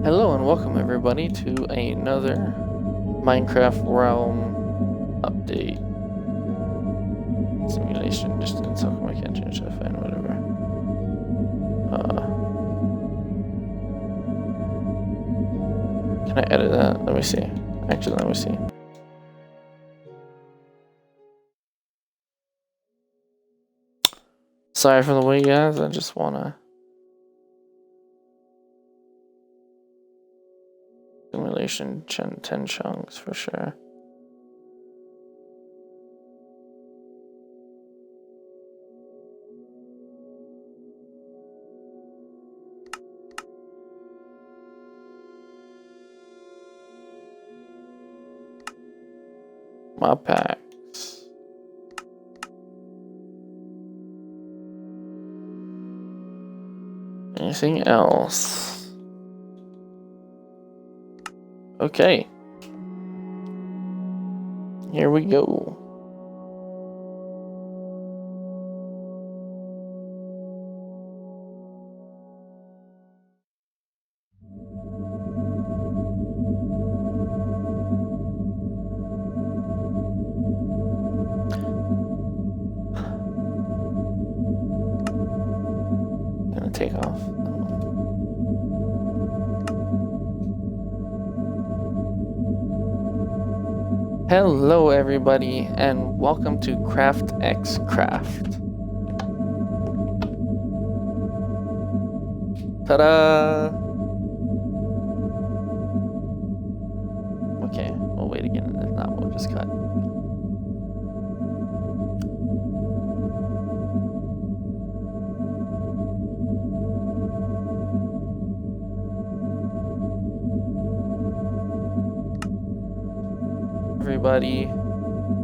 Hello and welcome everybody to another Minecraft Realm update. Simulation, distance, how come I can't change that fan, whatever. Can I edit that? Let me see. Actually, let me see. Sorry for the wait, guys. I just wanna... Simulation 10 chunks for sure. Mob packs. Anything else? Okay. Here we go. Gonna take off. Hello everybody and welcome to CxC. Ta-da! Okay, we'll wait again and if not we'll just cut. Everybody,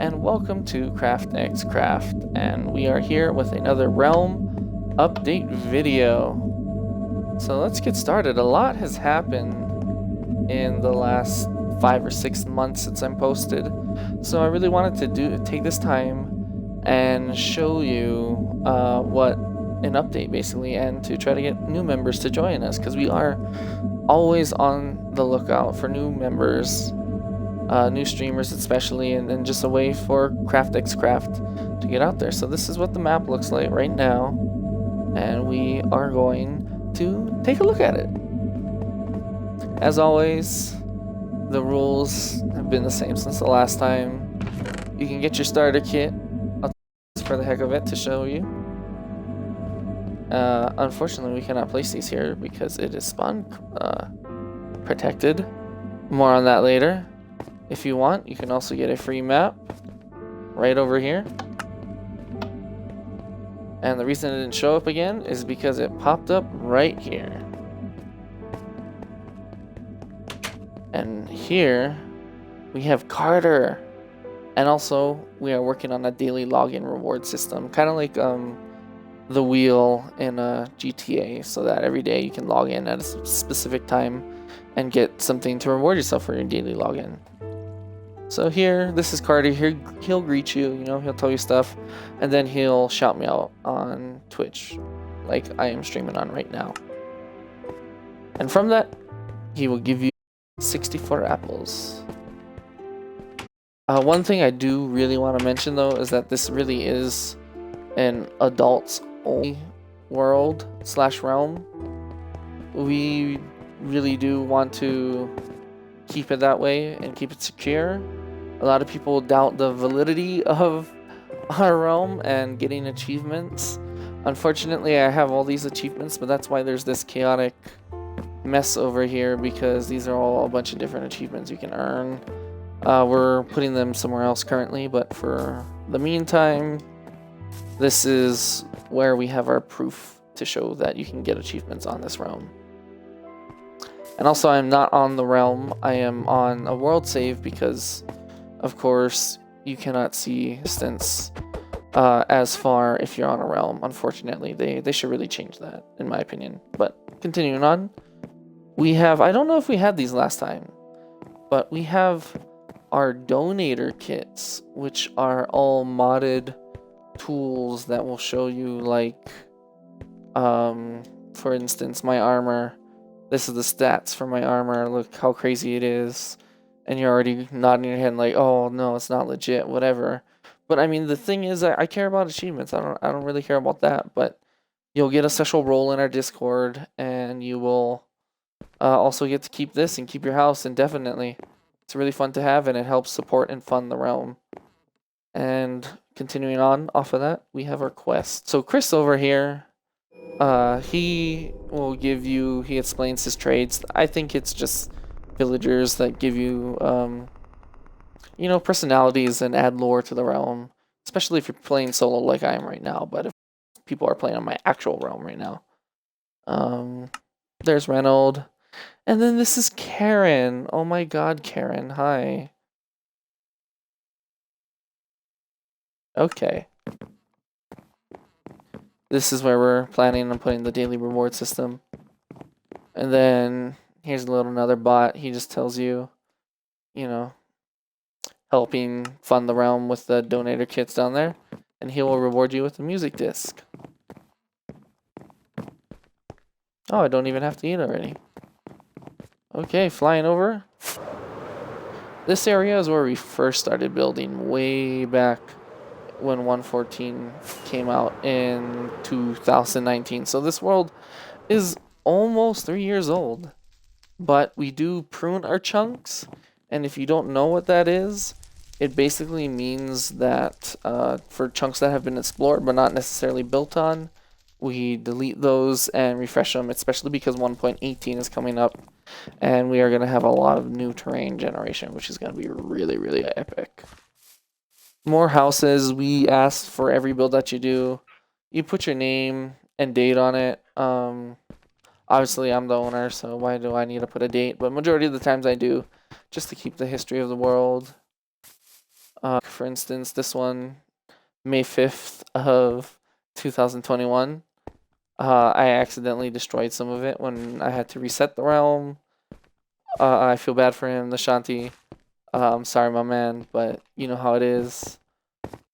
and welcome to CxC, and we are here with another Realm update video. So let's get started. A lot has happened in the last 5 or 6 months since I'm posted, so I really wanted to take this time and show you what an update basically, and to try to get new members to join us, because we are always on the lookout for new members. New streamers especially, and just a way for CxC to get out there. So this is what the map looks like right now, and we are going to take a look at it. As always, the rules have been the same since the last time. You can get your starter kit. I'll take for the heck of it to show you. Unfortunately, we cannot place these here because it is spawn protected. More on that later. If you want, you can also get a free map right over here. And the reason it didn't show up again is because it popped up right here. And here we have Carter. And also we are working on a daily login reward system, kind of like the wheel in GTA, so that every day you can log in at a specific time and get something to reward yourself for your daily login. So here, this is Carter. He'll greet you, he'll tell you stuff, and then he'll shout me out on Twitch, like I am streaming on right now. And from that, he will give you 64 apples. One thing I do really want to mention though is that this really is an adults only world / realm. We really do want to keep it that way and keep it secure. A lot of people doubt the validity of our realm and getting achievements. Unfortunately, I have all these achievements, but that's why there's this chaotic mess over here, because these are all a bunch of different achievements you can earn. We're putting them somewhere else currently, but for the meantime, this is where we have our proof to show that you can get achievements on this realm. And also, I'm not on the realm, I am on a world save because, of course, you cannot see distance as far if you're on a realm. Unfortunately, they should really change that, in my opinion. But continuing on, we have, I don't know if we had these last time, but we have our Dontator Kits, which are all modded tools that will show you, like, for instance, my armor. This is the stats for my armor. Look how crazy it is. And you're already nodding your head like, oh no, it's not legit, whatever. But I mean, the thing is, I care about achievements. I don't really care about that. But you'll get a special role in our Discord, and you will also get to keep this and keep your house indefinitely. It's really fun to have, and it helps support and fund the realm. And continuing on off of that, we have our quest. So Chris over here, he will give you, he explains his trades. I think it's just villagers that give you, you know, personalities and add lore to the realm. Especially if you're playing solo like I am right now, but if people are playing on my actual realm right now. There's Reynold. And then this is Karen. Oh my god, Karen. Hi. Okay. This is where we're planning on putting the daily reward system. And then here's a little another bot. He just tells you, you know, helping fund the realm with the Dontator Kits down there. And he will reward you with a music disc. Oh, I don't even have to eat already. Okay, flying over. This area is where we first started building way back when 1.14 came out in 2019. So this world is almost 3 years old. But we do prune our chunks. And if you don't know what that is, it basically means that for chunks that have been explored but not necessarily built on, we delete those and refresh them, especially because 1.18 is coming up. And we are going to have a lot of new terrain generation, which is going to be really, really epic. More houses. We ask for every build that you do, you put your name and date on it. Obviously, I'm the owner, so why do I need to put a date? But majority of the times I do, just to keep the history of the world. For instance, this one, May 5th of 2021. I accidentally destroyed some of it when I had to reset the realm. I feel bad for him, the Shanti. I'm sorry, my man, but you know how it is.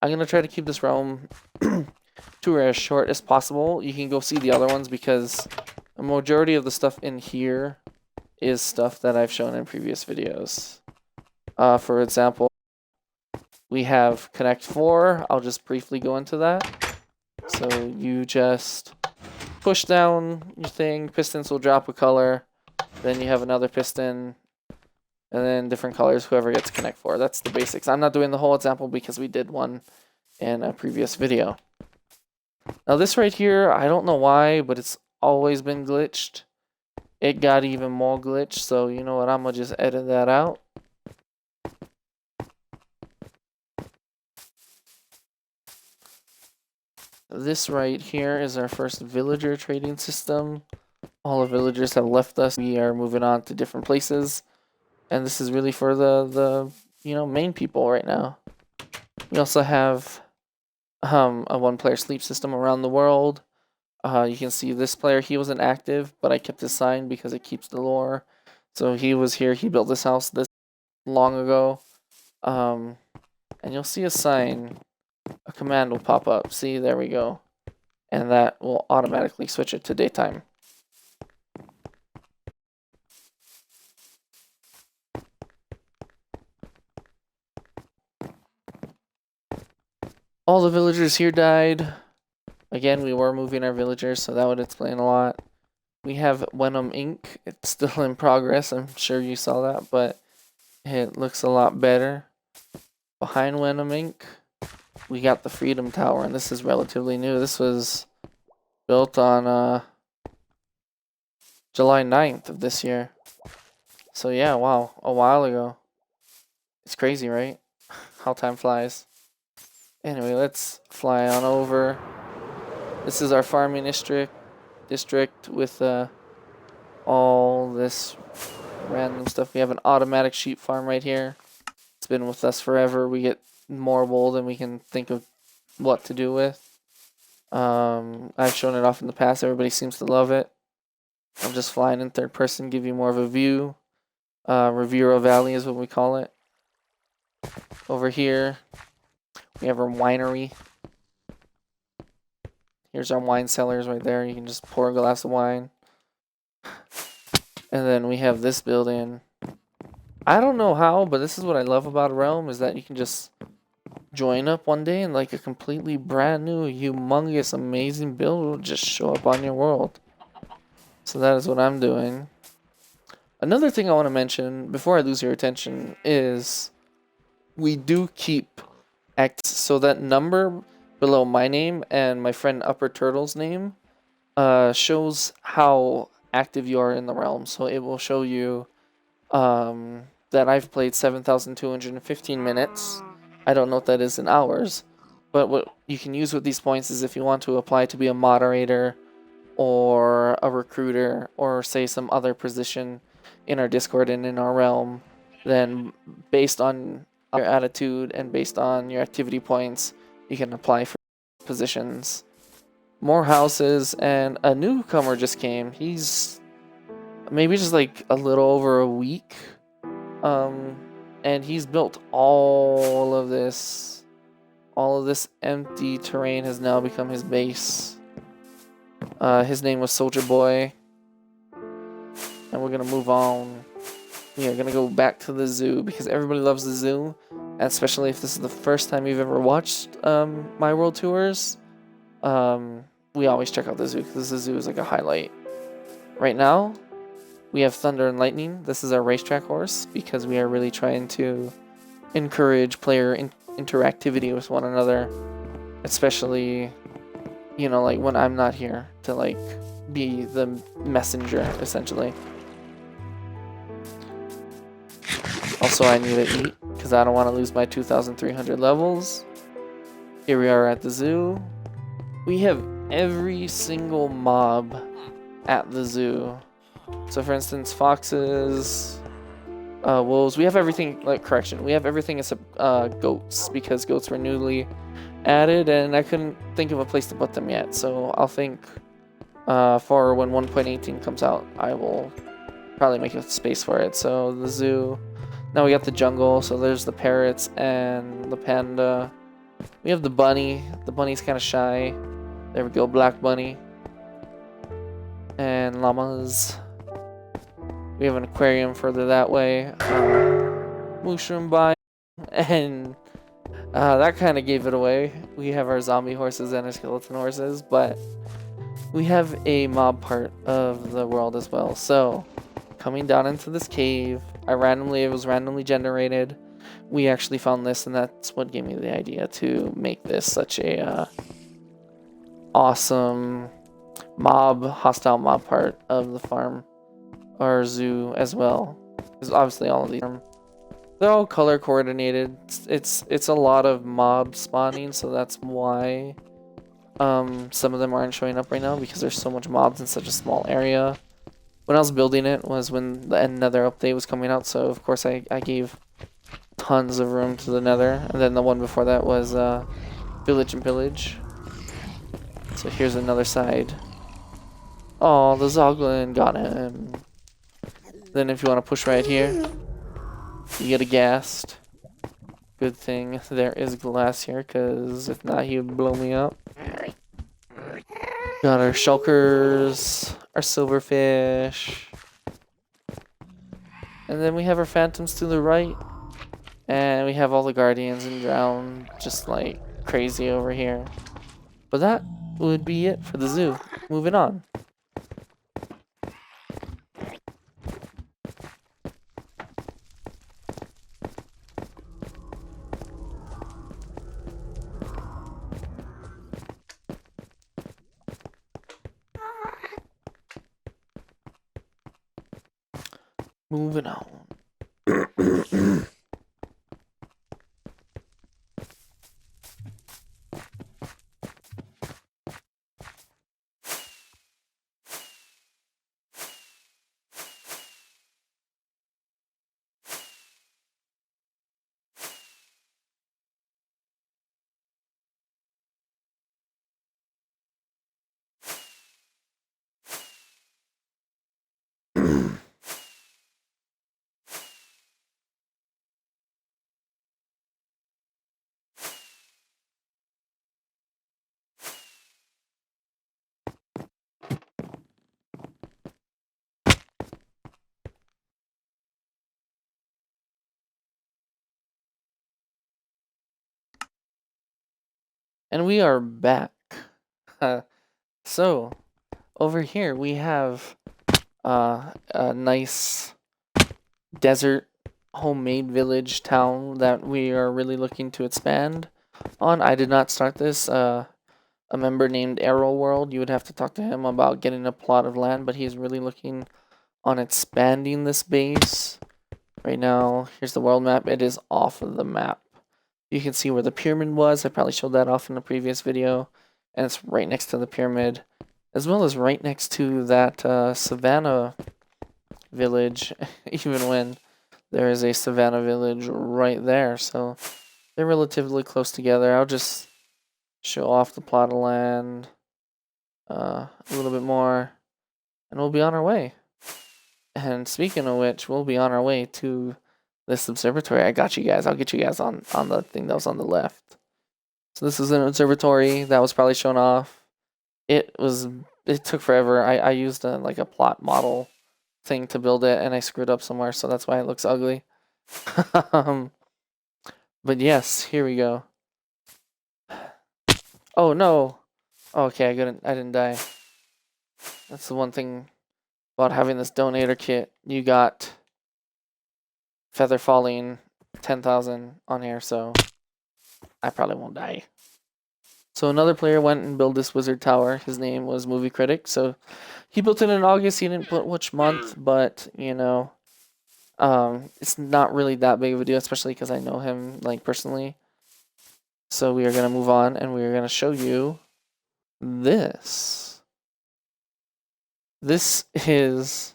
I'm going to try to keep this realm to as short as possible. You can go see the other ones because the majority of the stuff in here is stuff that I've shown in previous videos. For example, we have Connect 4. I'll just briefly go into that. So you just push down your thing, pistons will drop a color, then you have another piston, and then different colors, whoever gets Connect 4. That's the basics. I'm not doing the whole example because we did one in a previous video. Now this right here, I don't know why, but it's always been glitched. It got even more glitched, so you know what, I'm gonna just edit that out. This right here is our first villager trading system. All the villagers have left us. We are moving on to different places. And this is really for the you know, main people right now. We also have a one-player sleep system around the world. You can see this player, he wasn't active, but I kept his sign because it keeps the lore. So he was here, he built this house this long ago. And you'll see a sign. A command will pop up. See, there we go. And that will automatically switch it to daytime. All the villagers here died. Again, we were moving our villagers, so that would explain a lot. We have Venom Inc. It's still in progress. I'm sure you saw that, but it looks a lot better. Behind Venom Inc., we got the Freedom Tower, and this is relatively new. This was built on July 9th of this year. So yeah, wow, a while ago. It's crazy, right? How time flies. Anyway, let's fly on over. This is our farming district with all this random stuff. We have an automatic sheep farm right here. It's been with us forever. We get more wool than we can think of what to do with. I've shown it off in the past. Everybody seems to love it. I'm just flying in third person, give you more of a view. Riviera Valley is what we call it. Over here, we have our winery. Here's our wine cellars right there. You can just pour a glass of wine. And then we have this building. I don't know how, but this is what I love about a realm, is that you can just join up one day and like a completely brand new, humongous, amazing build will just show up on your world. So that is what I'm doing. Another thing I want to mention before I lose your attention is we do keep X, so that number below my name and my friend Upper Turtle's name shows how active you are in the realm. So it will show you that I've played 7,215 minutes. I don't know what that is in hours, but what you can use with these points is if you want to apply to be a moderator or a recruiter or say some other position in our Discord and in our realm, then based on your attitude and based on your activity points, you can apply for positions. More houses, and a newcomer just came. He's maybe just like a little over a week. And he's built all of this. All of this empty terrain has now become his base. His name was Soldier Boy. And we're gonna move on. We are gonna go back to the zoo because everybody loves the zoo. Especially if this is the first time you've ever watched my world tours. We always check out the zoo because the zoo is like a highlight. Right now, we have Thunder and Lightning. This is our racetrack horse because we are really trying to encourage player interactivity with one another, especially, you know, like when I'm not here to like be the messenger, essentially. Also, I need to eat because I don't want to lose my 2,300 levels. Here we are at the zoo. We have every single mob at the zoo. So for instance, foxes, wolves, we have everything, like, correction, we have everything except goats, because goats were newly added and I couldn't think of a place to put them yet. So I'll think for when 1.18 comes out, I will probably make a space for it. So the zoo, now we got the jungle, so there's the parrots and the panda. We have the bunny. The bunny's kind of shy. There we go, black bunny. And llamas. We have an aquarium further that way. Mushroom biome. And that kind of gave it away. We have our zombie horses and our skeleton horses, but we have a mob part of the world as well. So, coming down into this cave, it was randomly generated. We actually found this, and that's what gave me the idea to make this such a awesome hostile mob part of the farm or zoo as well. Because obviously all of these they're all color coordinated. It's a lot of mob spawning, so that's why some of them aren't showing up right now, because there's so much mobs in such a small area. When I was building it was when the Nether update was coming out, so of course I gave tons of room to the Nether, and then the one before that was Village and Pillage. So here's another side. Oh, the Zoglin got him. Then if you want to push right here, you get a ghast. Good thing there is glass here, because if not, he would blow me up. Got our shulkers, our silverfish. And then we have our phantoms to the right. And we have all the guardians and drown just like crazy over here. But that would be it for the zoo. Moving on. Moving on. And we are back. So, over here we have a nice desert homemade village town that we are really looking to expand on. I did not start this. A member named Arrow World, you would have to talk to him about getting a plot of land, but he's really looking on expanding this base. Right now, here's the world map. It is off of the map. You can see where the pyramid was. I probably showed that off in the previous video. And it's right next to the pyramid, as well as right next to that savannah village, even when there is a savannah village right there. So they're relatively close together. I'll just show off the plot of land a little bit more, and we'll be on our way. And speaking of which, we'll be on our way to this observatory. I got you guys. I'll get you guys on the thing that was on the left. So this is an observatory that was probably shown off. It took forever. I used like a plot model thing to build it, and I screwed up somewhere, so that's why it looks ugly. But yes, here we go. Oh no. Okay, I didn't die. That's the one thing about having this Dontator kit. You got feather falling 10,000 on here, so I probably won't die. So another player went and built this wizard tower. His name was Movie Critic. So he built it in August. He didn't put which month, but you know, it's not really that big of a deal, especially because I know him like personally. So we are gonna move on, and we are gonna show you this. This is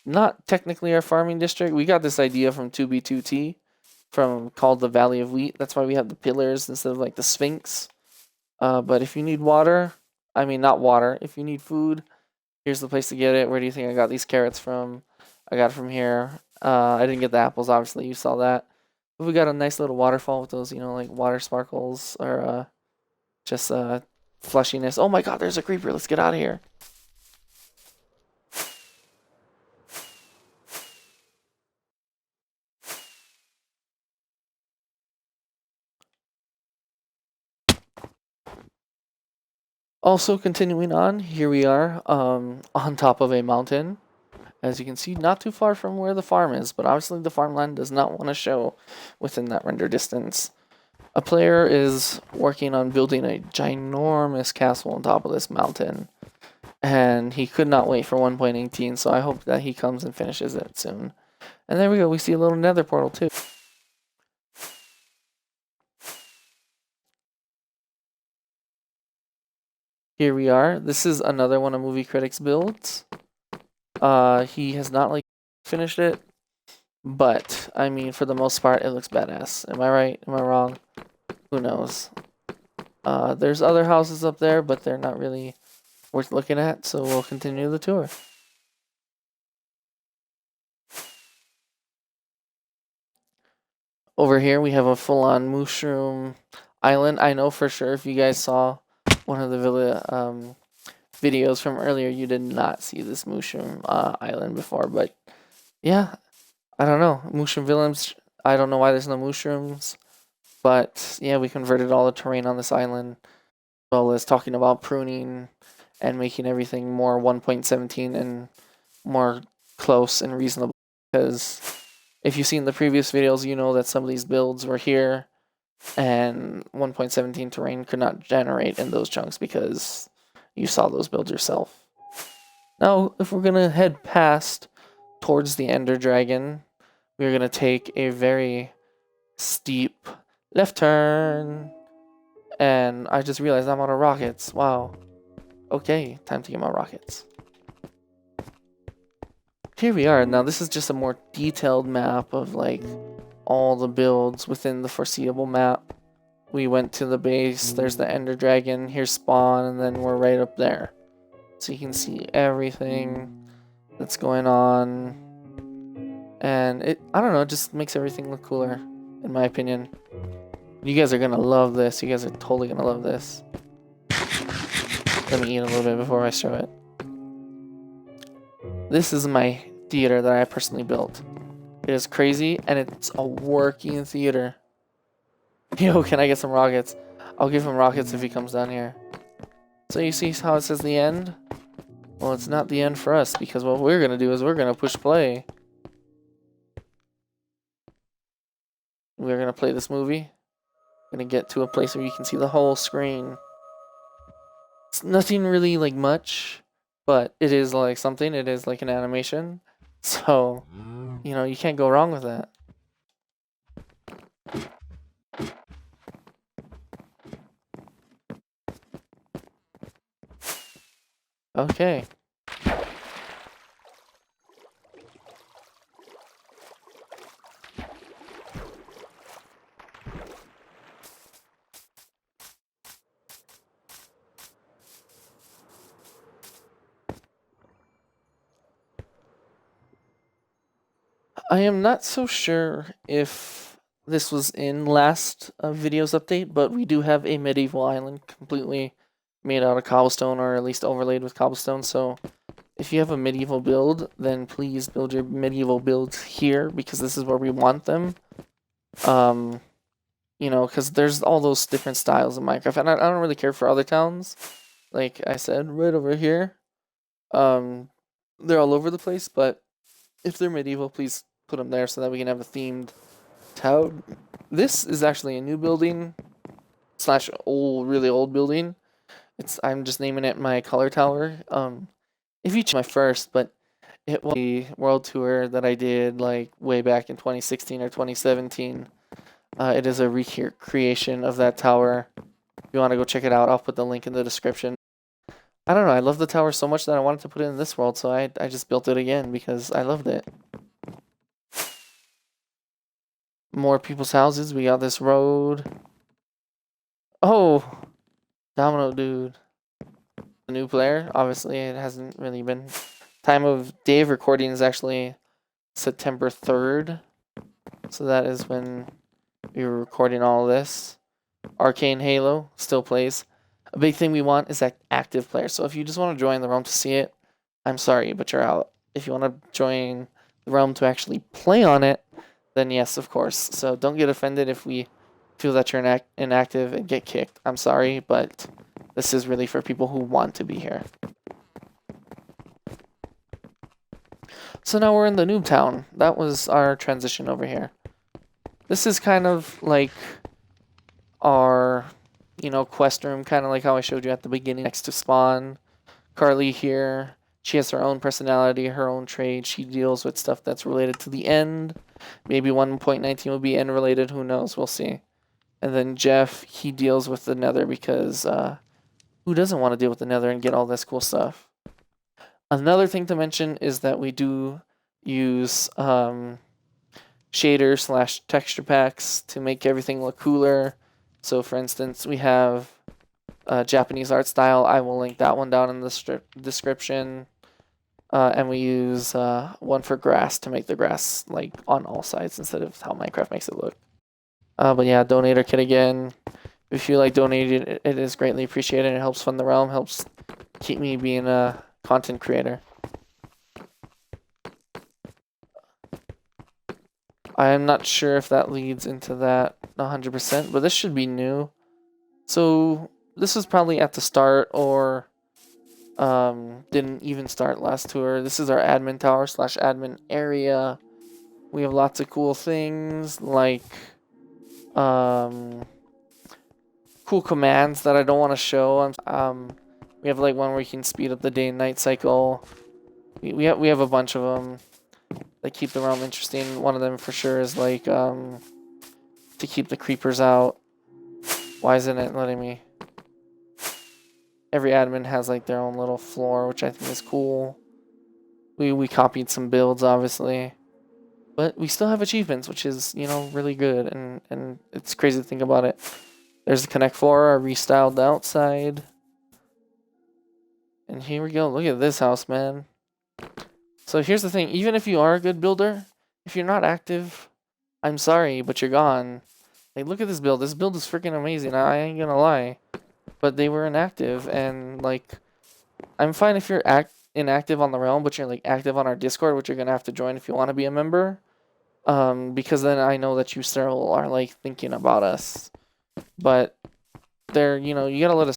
not technically our farming district. We got this idea from 2B2T, called the Valley of Wheat. That's why we have the pillars instead of like the Sphinx. But if you need water, I mean not water, if you need food, here's the place to get it. Where do you think I got these carrots from? I got it from here. I didn't get the apples, obviously, you saw that. But we got a nice little waterfall with those, you know, like water sparkles, or just flushiness. Oh my god, there's a creeper, let's get out of here. Also, continuing on, here we are on top of a mountain. As you can see, not too far from where the farm is, but obviously the farmland does not want to show within that render distance. A player is working on building a ginormous castle on top of this mountain, and he could not wait for 1.18, so I hope that he comes and finishes it soon. And there we go, we see a little nether portal too. Here we are. This is another one of Movie Critic's builds. He has not like finished it, but I mean, for the most part, it looks badass. Am I right? Am I wrong? Who knows? There's other houses up there, but they're not really worth looking at, so we'll continue the tour. Over here, we have a full-on mushroom island. I know for sure if you guys saw one of the videos from earlier, you did not see this mushroom island before, but yeah, I don't know. Mushroom village, I don't know why there's no mushrooms, but yeah, we converted all the terrain on this island, as well as talking about pruning and making everything more 1.17 and more close and reasonable, because if you've seen the previous videos, you know that some of these builds were here and 1.17 terrain could not generate in those chunks because you saw those builds yourself. Now, if we're gonna head past towards the Ender Dragon, we're gonna take a very steep left turn. And I just realized I'm out of rockets. Wow. Okay, time to get my rockets. Here we are. Now this is just a more detailed map of like all the builds within the foreseeable map. We went to the base, there's the Ender Dragon, here's spawn, and then we're right up there. So you can see everything that's going on. And I don't know, it just makes everything look cooler, in my opinion. You guys are gonna love this. You guys are totally gonna love this. Let me eat a little bit before I show it. This is my theater that I personally built. It is crazy, and it's a working theater. Yo, can I get some rockets? I'll give him rockets if he comes down here. So you see how it says the end? Well, it's not the end for us, because what we're gonna do is we're gonna push play. We're gonna play this movie. Gonna get to a place where you can see the whole screen. It's nothing really like much, but it is like something. It is like an animation. So, you know, you can't go wrong with that. Okay. I am not so sure if this was in last video's update, but we do have a medieval island completely made out of cobblestone, or at least overlaid with cobblestone. So if you have a medieval build, then please build your medieval builds here, because this is where we want them. You know, because there's all those different styles of Minecraft, and I don't really care for other towns. Like I said, right over here, they're all over the place, but if they're medieval, please put them there so that we can have a themed town. This is actually a new building slash really old building. I'm just naming it my color tower. If you check my first, but it was the world tour that I did like way back in 2016 or 2017. It is a recreation of that tower. If you want to go check it out, I'll put the link in the description. I don't know, I love the tower so much that I wanted to put it in this world, so I just built it again because I loved it. More people's houses. We got this road. Oh, Domino Dude. The new player. Obviously, it hasn't really been. Time of day of recording is actually September 3rd. So that is when we were recording all of this. Arcane Halo still plays. A big thing we want is that active player. So if you just want to join the realm to see it, I'm sorry, but you're out. If you want to join the realm to actually play on it, then yes, of course. So don't get offended if we feel that you're inactive and get kicked. I'm sorry, but this is really for people who want to be here. So now we're in the noob town. That was our transition over here. This is kind of like our, you know, quest room, kind of like how I showed you at the beginning next to spawn. Carly here, she has her own personality, her own trade. She deals with stuff that's related to the end. Maybe 1.19 will be end related, who knows, we'll see. And then Jeff, he deals with the nether because who doesn't want to deal with the nether and get all this cool stuff? Another thing to mention is that we do use shader slash texture packs to make everything look cooler. So for instance, we have Japanese art style. I will link that one down in the description. And we use one for grass to make the grass like on all sides instead of how Minecraft makes it look. But yeah, Dontator Kit again. If you like donating, it is greatly appreciated. It helps fund the realm, helps keep me being a content creator. I am not sure if that leads into that 100%, but this should be new. So this was probably at the start or didn't even start last tour. This is our admin tower slash admin area. We have lots of cool things like cool commands that I don't want to show. We have like one where you can speed up the day and night cycle. We have a bunch of them that keep the realm interesting. One of them for sure is like to keep the creepers out. Why isn't it letting me? Every admin has like their own little floor, which I think is cool. We copied some builds, obviously, but we still have achievements, which is, you know, really good, and it's crazy to think about it. There's the Connect floor, our restyled outside, and here we go. Look at this house, man. So here's the thing: even if you are a good builder, if you're not active, I'm sorry, but you're gone. Like, look at this build. This build is freaking amazing. I ain't gonna lie. But they were inactive, and like, I'm fine if you're inactive on the realm, but you're like active on our Discord, which you're gonna have to join if you want to be a member. Because then I know that you still are like thinking about us. But there, you know, you got a lot of,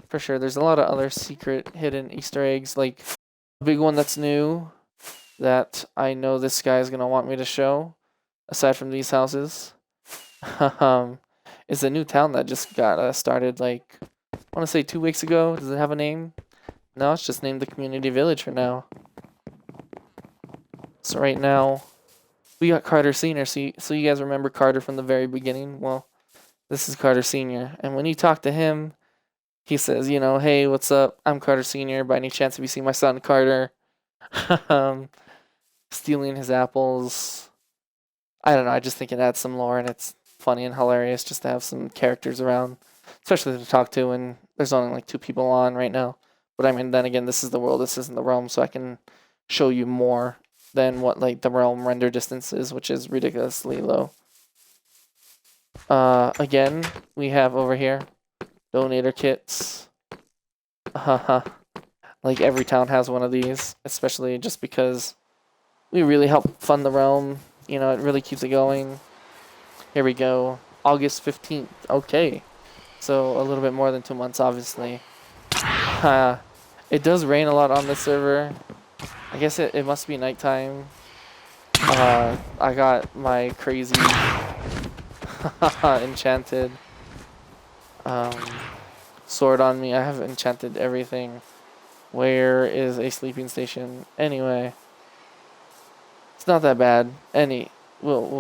for sure, there's a lot of other secret hidden Easter eggs. Like, a big one that's new that I know this guy is going to want me to show, aside from these houses, is a new town that just got started, like, I want to say 2 weeks ago. Does it have a name? No, it's just named the Community Village for now. So right now, we got Carter Sr. So you guys remember Carter from the very beginning? Well, this is Carter Sr. And when you talk to him, he says, you know, hey, what's up? I'm Carter Sr. By any chance, have you seen my son Carter? Stealing his apples. I don't know, I just think it adds some lore, and it's funny and hilarious just to have some characters around, especially to talk to, and there's only like 2 people on right now. But I mean, then again, this is the world, this isn't the realm, so I can show you more than what like the realm render distance is, which is ridiculously low. Again, we have over here Dontator Kits. Like every town has one of these, especially just because we really help fund the realm. You know, it really keeps it going. Here we go. August 15th. Okay. So a little bit more than 2 months, obviously. It does rain a lot on this server. I guess it must be nighttime. I got my crazy enchanted sword on me. I have enchanted everything. Where is a sleeping station? Anyway, it's not that bad. We'll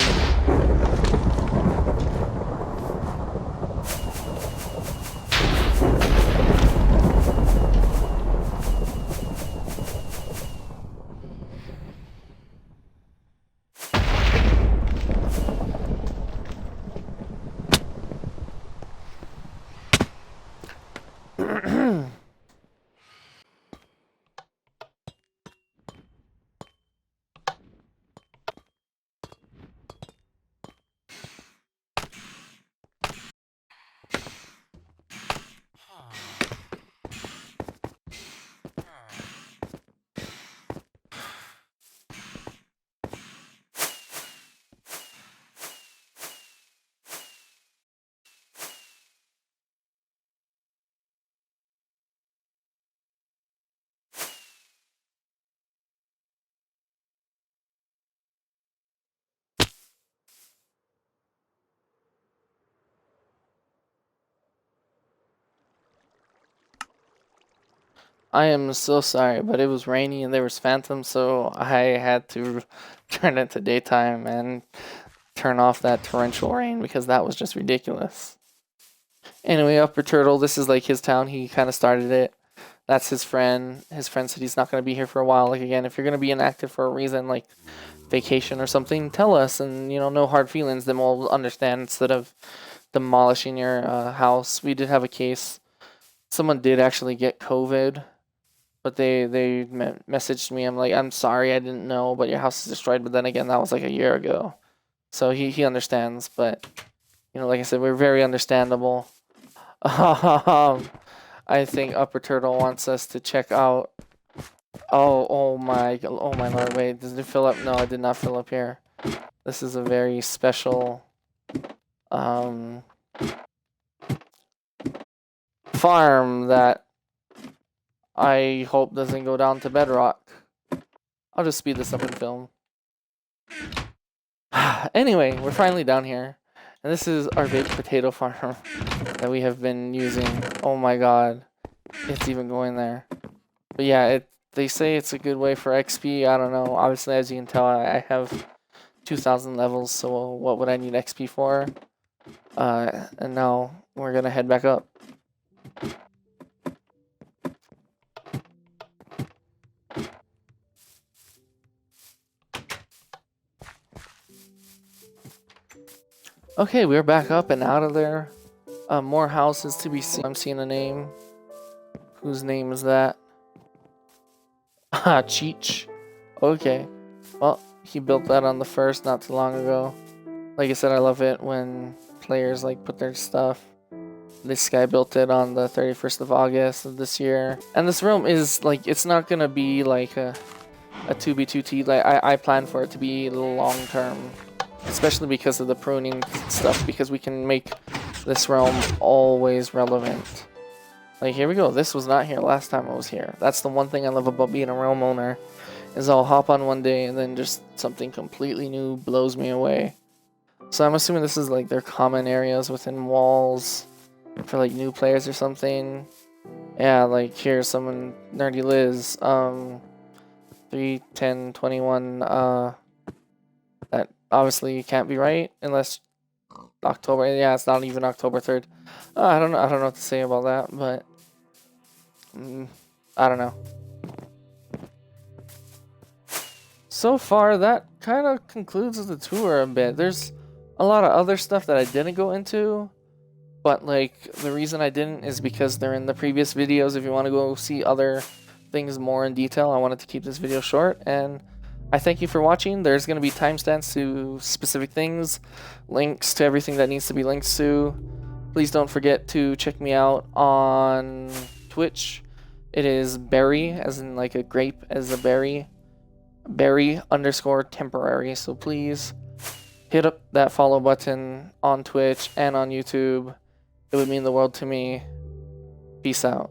I am so sorry, but it was rainy and there was phantoms, so I had to turn it to daytime and turn off that torrential rain because that was just ridiculous. Anyway, Upper Turtle, this is like his town. He kind of started it. That's his friend. His friend said he's not going to be here for a while. Like, again, if you're going to be inactive for a reason, like vacation or something, tell us, and, you know, no hard feelings, then we'll understand instead of demolishing your house. We did have a case. Someone did actually get COVID. But they messaged me. I'm like, I'm sorry, I didn't know, but your house is destroyed. But then again, that was like a year ago. So he understands. But, you know, like I said, we're very understandable. I think Upper Turtle wants us to check out. Oh my lord, wait, does it fill up? No, it did not fill up here. This is a very special farm that I hope doesn't go down to bedrock. I'll just speed this up and film. Anyway, we're finally down here. And this is our baked potato farm that we have been using. Oh my god. It's even going there. But yeah, they say it's a good way for XP. I don't know. Obviously, as you can tell, I have 2,000 levels, so what would I need XP for? And now we're gonna head back up. Okay, we're back up and out of there. More houses to be seen. I'm seeing a name. Whose name is that? Cheech. Okay. Well, he built that on the 1st not too long ago. Like I said, I love it when players like put their stuff. This guy built it on the 31st of August of this year. And this room is like, it's not gonna be like a 2B2T. Like I plan for it to be long term. Especially because of the pruning stuff, because we can make this realm always relevant. Like, here we go. This was not here last time I was here. That's the one thing I love about being a realm owner, is I'll hop on one day and then just something completely new blows me away. So I'm assuming this is like their common areas within walls for like new players or something. Yeah, like here's someone, Nerdy Liz, 3, 10, 21, that obviously can't be right unless October. Yeah, it's not even October 3rd. I don't know what to say about that, but I don't know. So far, that kind of concludes the tour a bit. There's a lot of other stuff that I didn't go into, but like the reason I didn't is because they're in the previous videos. If you want to go see other things more in detail, I wanted to keep this video short, and I thank you for watching. There's going to be timestamps to specific things, links to everything that needs to be linked to. Please don't forget to check me out on Twitch. It is berry, as in like a grape as a berry, berry_temporary. So please hit up that follow button on Twitch and on YouTube. It would mean the world to me. Peace out.